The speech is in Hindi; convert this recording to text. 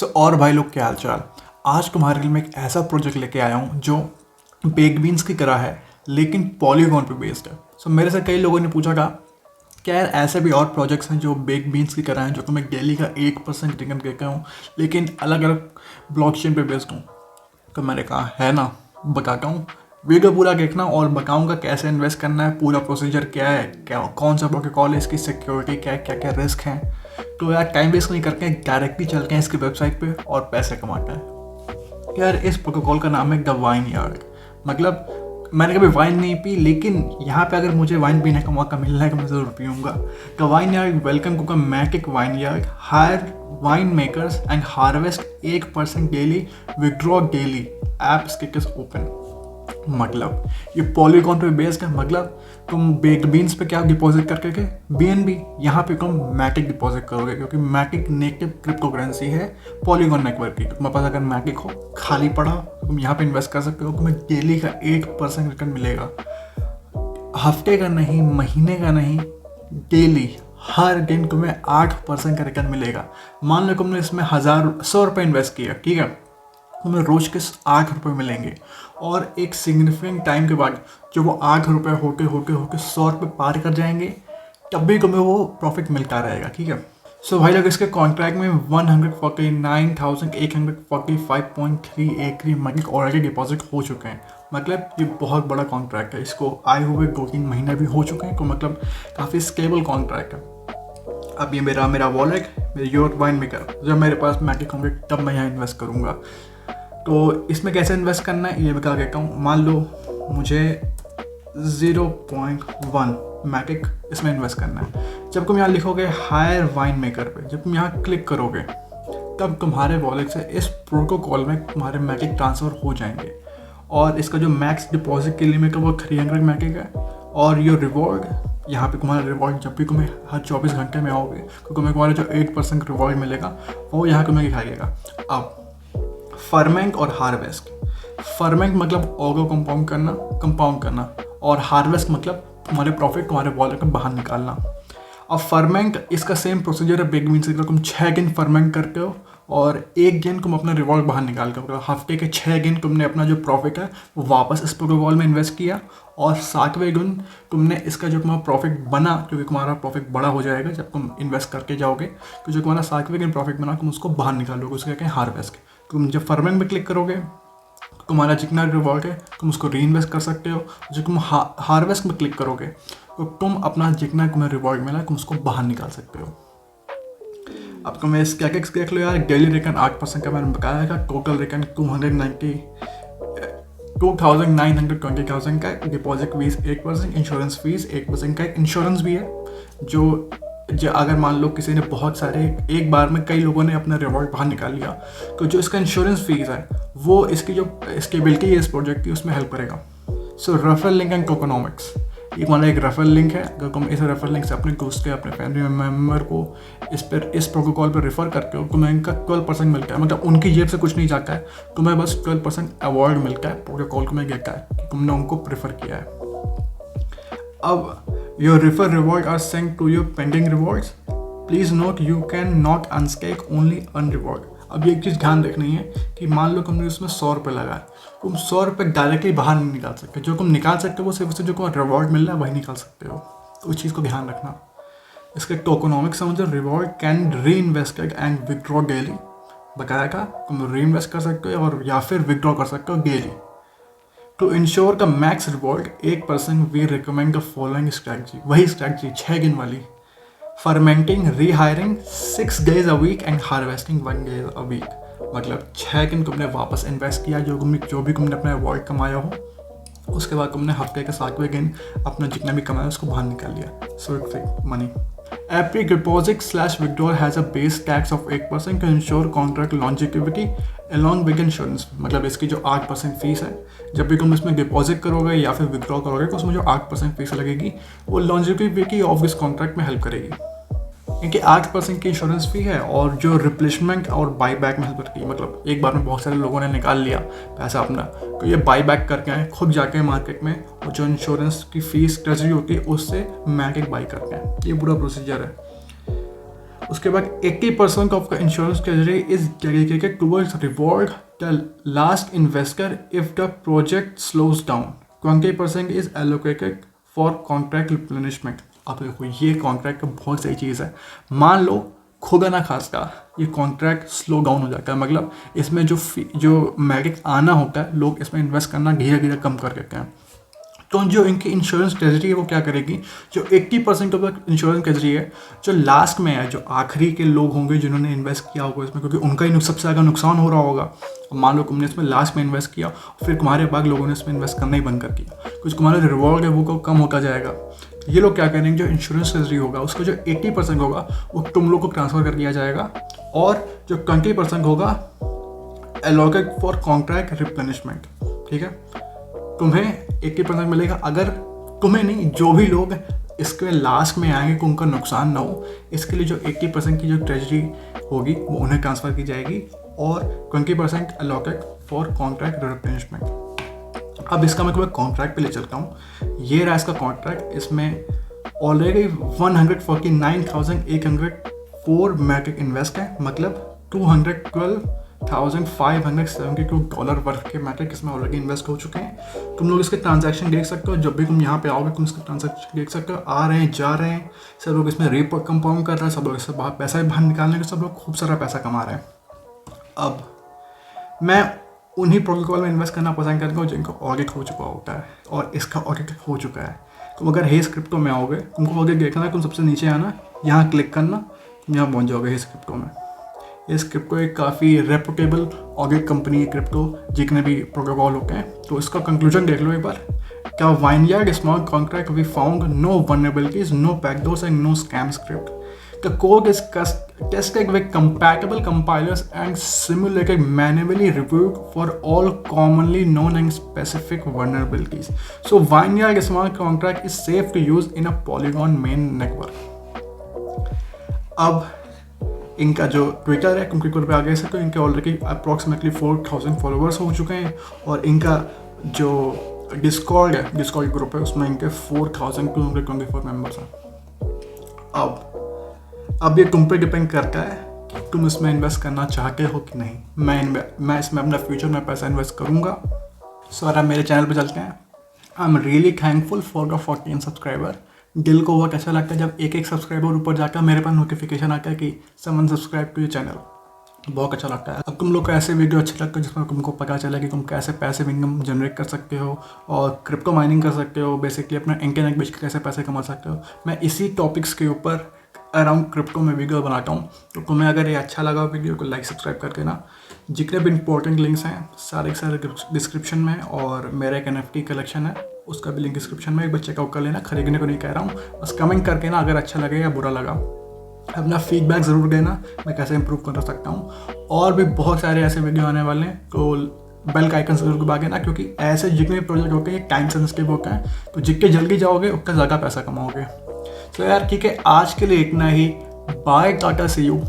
और भाई लोग क्या हाल चाल। आज तुम्हारे लिए मैं एक ऐसा प्रोजेक्ट लेके आया हूँ जो बेक बीन्स की तरह है लेकिन पॉलीगॉन पे बेस्ड है। मेरे से कई लोगों ने पूछा था क्या यार ऐसे भी और प्रोजेक्ट्स हैं जो बेक बीन्स की तरह हैं जो कि मैं डेली का 1% रिटर्न देता हूँ लेकिन अलग अलग ब्लॉकचेन पे बेस्ड हूँ। तो मैंने कहा है ना, बताता हूँ। वीडियो पूरा देखना और बताऊंगा कैसे इन्वेस्ट करना है, पूरा प्रोसीजर क्या है, क्या कौन सा प्रोटोकॉल है, इसकी सिक्योरिटी क्या है, क्या क्या रिस्क हैं। तो यार टाइम वेस्ट नहीं करके डायरेक्टली चलते हैं इसकी वेबसाइट पे और पैसे कमाते हैं। यार इस प्रोटोकॉल का नाम है द वाइन यार्ड। मतलब मैंने कभी वाइन नहीं पी लेकिन यहाँ पे अगर मुझे वाइन पीने का मौका मिलना है तो मैं ज़रूर पीऊँगा। The vineyard welcome to the Matic vineyard, hire wine makers and harvest 1% daily, withdraw daily, app status open. मतलब ये पॉलीगॉन पे बेस्ड है। मतलब तुम बेक्ड बीन्स पे क्या डिपॉजिट करके के बीएनबी यहाँ पे तुम मैटिक डिपॉजिट करोगे क्योंकि मैटिक नेटिव क्रिप्टो करेंसी है पॉलीगॉन नेटवर्क की। तुम्हारे पास अगर मैटिक हो खाली पड़ा तो तुम यहाँ पे इन्वेस्ट कर सकते हो। तुम्हें डेली का 1% रिटर्न मिलेगा, हफ्ते का नहीं, महीने का नहीं, डेली हर दिन तुम्हें 8% का रिटर्न मिलेगा। मान लो तुमने इसमें 100 रुपये इन्वेस्ट किया, ठीक है, तुम्हें रोज के 8 रुपये मिलेंगे और एक सिग्निफिकेंट टाइम के बाद जब वो 8 रुपये होके होके होके 100 रुपये पार कर जाएंगे तब भी तुम्हें वो प्रॉफिट मिलता रहेगा, ठीक है। भाई लोग इसके कॉन्ट्रैक्ट में 149,845.3 एकरी मनी ऑलरेडी डिपॉजिट हो चुके हैं। मतलब ये बहुत बड़ा कॉन्ट्रैक्ट है, इसको आए हुए 2-3 महीने भी हो चुके हैं, तो मतलब काफ़ी स्टेबल कॉन्ट्रैक्ट है। अब ये मेरा वॉलेट, मेरे योर वाइन मेकर, जब मेरे पास मैटिक होंगे तब मैं यहाँ इन्वेस्ट करूँगा। तो इसमें कैसे इन्वेस्ट करना है ये बता देता हूँ। मान लो मुझे 0.1 मैटिक इसमें इन्वेस्ट करना है। जब तुम यहाँ लिखोगे हायर वाइन मेकर पे, जब तुम यहाँ क्लिक करोगे तब तुम्हारे वॉलेट से इस प्रोटोकॉल में तुम्हारे मैटिक ट्रांसफ़र हो जाएंगे और इसका जो मैक्स डिपॉजिट की लिमिट है वो 300 मैटिक है। और ये रिवॉर्ड, यहाँ पे तुम्हारा रिवॉर्ड जब भी तुम्हें हर 24 घंटे में आओगे तो तुम्हें तुम्हारा जो 8% रिवॉर्ड मिलेगा वो यहाँ तुम्हें दिखाइएगा। अब फर्मेंट और हार्वेस्ट। फर्मेंट मतलब ऑगो कंपाउंड करना और हार्वेस्ट मतलब तुम्हारे प्रॉफिट तुम्हारे वॉलेट में बाहर निकालना। अब फर्मेंट इसका सेम प्रोसीजर है बेक बीन्स का। तुम 6 दिन फर्मेंट करते हो और 1 दिन तुम अपना रिवॉर्ड बाहर निकाल के, मतलब हफ्ते के 6 दिन तुमने अपना जो प्रॉफिट है वो वापस इस प्रोटोकॉल में इन्वेस्ट किया और 7वें दिन तुमने इसका जो तुम्हारा प्रॉफिट बना, क्योंकि तुम्हारा प्रॉफिट बड़ा हो जाएगा जब तुम इन्वेस्ट करके जाओगे, तो जो तुम्हारा 7वें दिन प्रॉफिट बना तुम उसको बाहर निकालोगे, उसको कहते हैं हार्वेस्ट। तुम जब फर्मेंट में क्लिक करोगे तुम्हारा जितना रिवॉर्ड है तुम उसको री इन्वेस्ट कर सकते हो। जब तुम हार्वेस्ट में क्लिक करोगे तो तुम अपना जितना तुम्हें रिवॉर्ड मिला तुम उसको बाहर निकाल सकते हो। अब तुम्हें इस क्या देख लो यार, डेली रिटर्न 8% का मैंने बताया था, टोटल रिटर्न 2,920,000 का, डिपॉजिट फीस 1%, इंश्योरेंस फीस 1% का। इंश्योरेंस भी है जो अगर मान लो किसी ने बहुत सारे एक बार में कई लोगों ने अपना रिवॉर्ड बाहर निकाल लिया तो जो इसका इंश्योरेंस फीस है वो इसकी जो स्टेबिलिटी है इस प्रोजेक्ट की उसमें हेल्प करेगा। रेफरल लिंक एंड टोकनॉमिक्स, ये मान लो एक रेफरल लिंक है। अगर तुम इस रेफरल लिंक से अपने दोस्त के, अपने फैमिली मेम्बर को इस प्रोटोकॉल पर रेफर करते हो तुम्हें इनका 12% मिलता है। मतलब उनकी जेब से कुछ नहीं जाता है, तुम्हें बस 12% अवार्ड मिलता है प्रोटोकॉल को मैं देता है कि तुमने उनको प्रेफर किया है। अब your refer reward are sent to your pending rewards. Please note you can not unstake, only earn reward. अब ये एक चीज़ ध्यान रखनी है कि मान लो तुमने उसमें 100 रुपये लगाए, तुम 100 रुपये डायरेक्टली बाहर नहीं निकाल सकते। जो तुम निकाल सकते हो वो सिर्फ उससे जो तुम्हारा रिवॉर्ड मिल रहा है वही निकाल सकते हो, तो उस चीज़ को ध्यान रखना। इसके टोकनॉमिक्स समझो, रिवॉर्ड कैन री इन्वेस्टेड एंड विड्रॉ डेली, बताया था तुम री इन्वेस्ट कर सकते हो और या फिर विड्रॉ कर सकते हो daily. To ensure the max reward 8% we recommend the following strategy, वही स्ट्रैटेजी 6 दिन वाली। Fermenting, rehiring 6 days a week and harvesting 1 day a week. मतलब 6 दिन तुमने वापस इन्वेस्ट किया जो भी तुमने अपना रिवॉर्ड कमाया हो, उसके बाद तुमने हफ्ते के 7वें दिन अपना जितना भी कमाया उसको बाहर निकाल लिया। So it money. Every deposit / withdrawal has a base tax of 8% to ensure contract longevity along with insurance। मतलब इसकी जो 8% फीस है, जब भी तुम इसमें डिपॉजिट करोगे या फिर विड्रॉ करोगे तो उसमें जो 8% फीस लगेगी वो लॉन्जिविटी ऑफ इस कॉन्ट्रैक्ट में हेल्प करेगी। क्योंकि 8% की इंश्योरेंस फी है और जो रिप्लेसमेंट और बाई बैक में हेल्प करती है। मतलब एक बार में बहुत सारे लोगों ने निकाल लिया पैसा अपना, तो ये बाई बैक करके आए खुद जाके मार्केट में और जो इंश्योरेंस की फीस ट्रेजरी होती है उससे मैटिक बाई करते हैं। ये पूरा प्रोसीजर है। उसके बाद 80% of the insurance treasury is dedicated towards reward the last investor if the project slows down. 20% is allocated for contract replenishment. अब देखो ये कॉन्ट्रैक्ट का बहुत सही चीज़ है। मान लो खुदा ना खास्ता ये कॉन्ट्रैक्ट स्लो डाउन हो जाता है, मतलब इसमें जो मैरिट आना होता है, लोग इसमें इन्वेस्ट करना धीरे धीरे कम कर देते हैं। तो जो इनकी इंश्योरेंस ट्रेजरी है वो क्या करेगी, जो 80% ऑफ द इंश्योरेंस ट्रेजरी है, जो लास्ट में है, जो आखिरी के लोग होंगे जिन्होंने इन्वेस्ट किया होगा इसमें, क्योंकि उनका ही सबसे ज़्यादा नुकसान हो रहा होगा। मान लो तुमने इसमें लास्ट में इन्वेस्ट किया, फिर तुम्हारे बाद लोगों ने इसमें इन्वेस्ट करना ही बंद कर दिया, कुछ तुम्हारा जो रिवॉर्ड है वो कम होता जाएगा। ये लोग क्या करेंगे, जो इंश्योरेंस ट्रेजरी होगा उसका जो 80% होगा वो तुम लोग को ट्रांसफ़र कर दिया जाएगा, और जो 20% होगा एलोकेट फॉर कॉन्ट्रैक्ट रिप्लेनिशमेंट। ठीक है, तुम्हें 80% मिलेगा। अगर तुम्हें नहीं, जो भी लोग इसके लास्ट में आएंगे कि उनका नुकसान ना हो, इसके लिए जो 80% की जो ट्रेजरी होगी वो उन्हें ट्रांसफ़र की जाएगी, और 20% एलोकेट फॉर कॉन्ट्रैक्ट रिप्लेनिशमेंट। अब इसका मैं तुम्हें कॉन्ट्रैक्ट पे ले चलता हूँ। ये रहा इसका कॉन्ट्रैक्ट। इसमें ऑलरेडी 149,804 मैट्रिक इन्वेस्ट है, मतलब $212,572 वर्थ के मैट्रिक इसमें ऑलरेडी इन्वेस्ट हो चुके हैं। तुम लोग इसके ट्रांजैक्शन देख सकते हो, जब भी तुम यहाँ पे आओगे तुम इसके ट्रांजैक्शन देख सकते हो, आ रहे हैं जा रहे हैं, सब लोग इसमें कंपाउंड कर रहे हैं, सब लोग इससे बाहर पैसा भी बाहर निकालने के, सब लोग खूब सारा पैसा कमा रहे हैं। अब मैं उन्हीं प्रोटोकॉल में इन्वेस्ट करना पसंद करता हूँ जिनका ऑडिट हो चुका होता है, और इसका ऑडिट हो चुका है। तुम अगर हेज क्रिप्टो में आओगे, तुमको ऑडिट देखना है, तुम सबसे नीचे आना, यहाँ क्लिक करना, तुम यहाँ पहुँच जाओगे हेज क्रिप्टो में। इस क्रिप्टो एक काफ़ी रेपुटेबल ऑडिट कंपनी है क्रिप्टो, जितने भी प्रोटोकॉल होते हैं। तो इसका कंक्लूजन देख लो एक बार। क्या vineyard smart contract we found no vulnerabilities, no backdoors and no scam script. The code is tested with compatible compilers and simulated manually reviewed for all commonly known and specific vulnerabilities. So Vineyard smart contract is safe to use in a Polygon main network. अब इनका जो ट्विटर है, क्योंकि ट्विटर पे आ गए से, तो इनके ऑलरेडी अप्रॉक्सीमेटली 4,000 फॉलोअर्स हो चुके हैं, और इनका जो डिस्कॉर्ड है, डिस्कॉर्ड ग्रुप है, उसमें इनके 4,224 मेंबर्स हैं। अब ये तुम पे डिपेंड करता है कि तुम इसमें इन्वेस्ट करना चाहते हो कि नहीं। मैं इसमें अपना फ्यूचर में पैसा इन्वेस्ट करूँगा। सो अब मेरे चैनल पे चलते हैं। I am really thankful for the 14 subscriber. दिल को बहुत अच्छा लगता है जब एक सब्सक्राइबर ऊपर जाकर मेरे पास नोटिफिकेशन आता है कि someone subscribe to your channel. बहुत अच्छा लगता है। अब तुम लोग को ऐसे वीडियो अच्छे लगते हैं जिसमें तुमको पता चले कि तुम कैसे पैसे इनकम जनरेट कर सकते हो और क्रिप्टो माइनिंग कर सकते हो, बेसिकली अपना इंटरनेट बेच के कैसे पैसे कमा सकते हो। मैं इसी टॉपिक्स के ऊपर अराउंड क्रिप्टो में वीडियो बनाता हूँ। तो तुम्हें अगर ये अच्छा लगा वीडियो को लाइक सब्सक्राइब कर देना। जितने भी इंपॉर्टेंट लिंक्स हैं सारे डिस्क्रिप्शन में, और मेरा एक NFT कलेक्शन है उसका भी लिंक डिस्क्रिप्शन में, एक बार चेकआउट कर लेना। खरीदने को नहीं कह रहा हूँ, बस कमेंट करके ना अगर अच्छा लगे या बुरा लगा अपना फीडबैक ज़रूर देना, मैं कैसे इंप्रूव कर सकता हूँ। और भी बहुत सारे ऐसे वीडियो आने वाले हैं, तो बेल का आइकन जरूर दबा देना, क्योंकि ऐसे जितने प्रोजेक्ट होते हैं टाइम सेंसिटिव होते हैं, तो जितने जल्दी जाओगे उतना ज़्यादा पैसा कमाओगे। तो यार ठीक है, आज के लिए इतना ही। Bye, tata, see you.